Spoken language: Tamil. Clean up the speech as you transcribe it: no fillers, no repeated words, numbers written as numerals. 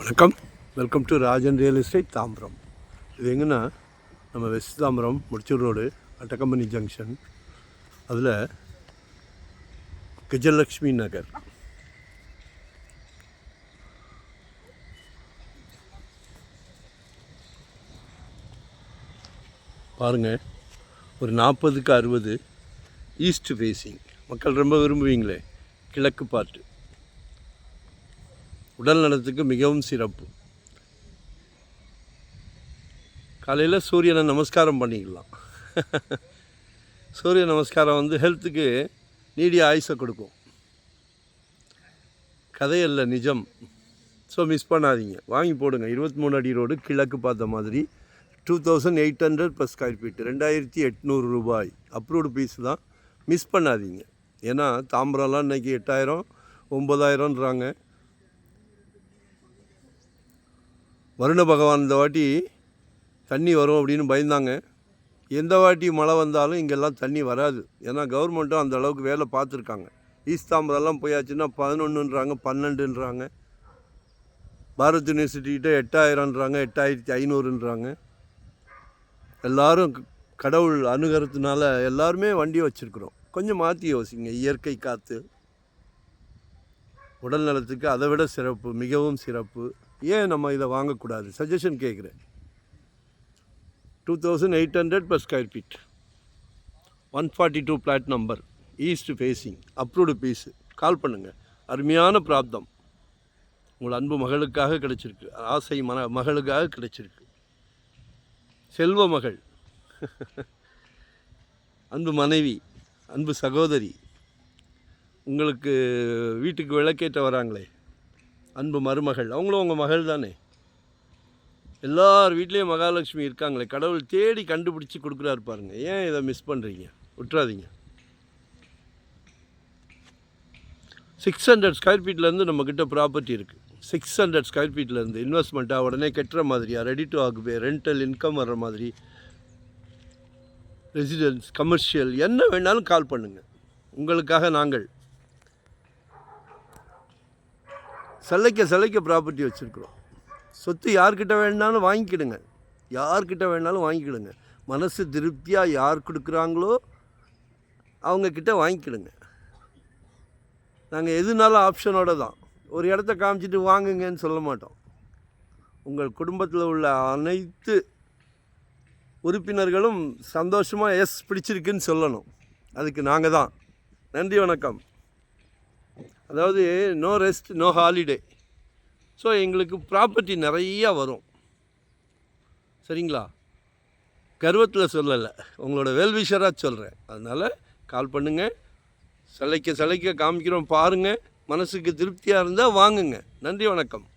வணக்கம், welcome to Rajan real estate Tambaram. இது எங்கன்னா நம்ம வெஸ்ட் தாம்பரம் முடிச்சூர் ரோடு அட்டக்கம்பனி ஜங்ஷன், அதில் கஜலக்ஷ்மி நகர். பாருங்கள், ஒரு 40க்கு 60 ஈஸ்ட் ஃபேஸிங். மக்கள் ரொம்ப விரும்புவீங்களே, கிழக்கு பார்ட்டு. உடல் நலத்துக்கு மிகவும் சிறப்பு. காலையில் சூரியனை நமஸ்காரம் பண்ணிக்கலாம். சூரிய நமஸ்காரம் ஹெல்த்துக்கு நீடிய ஆயுசை கொடுக்கும். கதையல்ல, நிஜம். ஸோ மிஸ் பண்ணாதீங்க, வாங்கி போடுங்க. 23 அடி ரோடு, கிழக்கு பார்த்த மாதிரி. 2800 per square feet, 2800 ரூபாய். அப்ரூவ்டு பீஸ் தான், மிஸ் பண்ணாதீங்க. ஏன்னா தாம்பரம்லாம் இன்றைக்கி 8000 9000ன்றாங்க. வருண பகவான் இந்த வாட்டி தண்ணி வரும் அப்படின்னு பயந்தாங்க. எந்த வாட்டி மழை வந்தாலும் இங்கெல்லாம் தண்ணி வராது. ஏன்னா கவர்மெண்ட்டும் அந்த அளவுக்கு வேலை பார்த்துருக்காங்க. ஈஸ்ட் தாம்பரம்லாம் போயாச்சுன்னா 11ன்றாங்க, 12ன்றாங்க. பாரத் யூனிவர்சிட்டிகிட்ட 8000ன்றாங்க, 8500ன்றாங்க. எல்லோரும் கடவுள் அணுகிறதுனால எல்லாருமே வண்டி வச்சுருக்குறோம். கொஞ்சம் மாற்றி யோசிங்க. இயற்கை காற்று உடல் நலத்துக்கு அதை விட சிறப்பு, மிகவும் சிறப்பு. ஏன் நம்ம இதை வாங்கக்கூடாது? சஜஷன் கேட்குறேன். 2800 per square feet, 142 plot number, east facing, approved பீஸு. கால் பண்ணுங்கள். அருமையான பிராப்தம் உங்கள் அன்பு மகளுக்காக கிடைச்சிருக்கு. ஆசை மகளுக்காக கிடைச்சிருக்கு. செல்வ மகள், அன்பு மனைவி, அன்பு சகோதரி, உங்களுக்கு வீட்டுக்கு விளக்கேற்ற வராங்களே, அன்பு மருமகள், அவங்களும் உங்கள் மகள் தானே. எல்லார் வீட்லேயும் மகாலட்சுமி இருக்காங்களே. கடவுள் தேடி கண்டுபிடிச்சி கொடுக்குறாரு பாருங்க. ஏன் இதை மிஸ் பண்ணுறீங்க? விட்டுறாதீங்க. 600 ஸ்கொயர் ஃபீட்லேருந்து நம்மக்கிட்ட ப்ராப்பர்ட்டி இருக்குது. 600 ஸ்கொயர் ஃபீட்லேருந்து இன்வெஸ்ட்மெண்ட்டாக உடனே கட்டுற மாதிரியா, ரெடி டு ஆக்குபே, ரெண்டல் இன்கம் வர்ற மாதிரி, ரெசிடென்ஸ், கமர்ஷியல், என்ன வேணாலும் கால் பண்ணுங்கள். உங்களுக்காக நாங்கள் சலைக்க ப்ராப்பர்ட்டி வச்சுருக்குறோம். சொத்து யார்கிட்ட வேணாலும் வாங்கிக்கிடுங்க. யார்கிட்ட வேணாலும் வாங்கிக்கிடுங்க. மனசு திருப்தியாக யார் கொடுக்குறாங்களோ அவங்கக்கிட்ட வாங்கிக்கிடுங்க. நாங்கள் எதுனாலும் ஆப்ஷனோடு தான். ஒரு இடத்த காமிச்சிட்டு வாங்குங்கன்னு சொல்ல மாட்டோம். உங்கள் குடும்பத்தில் உள்ள அனைத்து உறுப்பினர்களும் சந்தோஷமாக எஸ் பிடிச்சிருக்குன்னு சொல்லணும். அதுக்கு நாங்கள் தான். நன்றி, வணக்கம். அதாவது no rest, no holiday. So எங்களுக்கு ப்ராப்பர்ட்டி நிறையா வரும். சரிங்களா? கர்வத்தில் சொல்லலை, உங்களோட வெல்விஷராக சொல்கிறேன். அதனால் கால் பண்ணுங்கள். சலைக்க காமிக்கிறோம் பாருங்கள். மனசுக்கு திருப்தியாக இருந்தால் வாங்குங்க. நன்றி, வணக்கம்.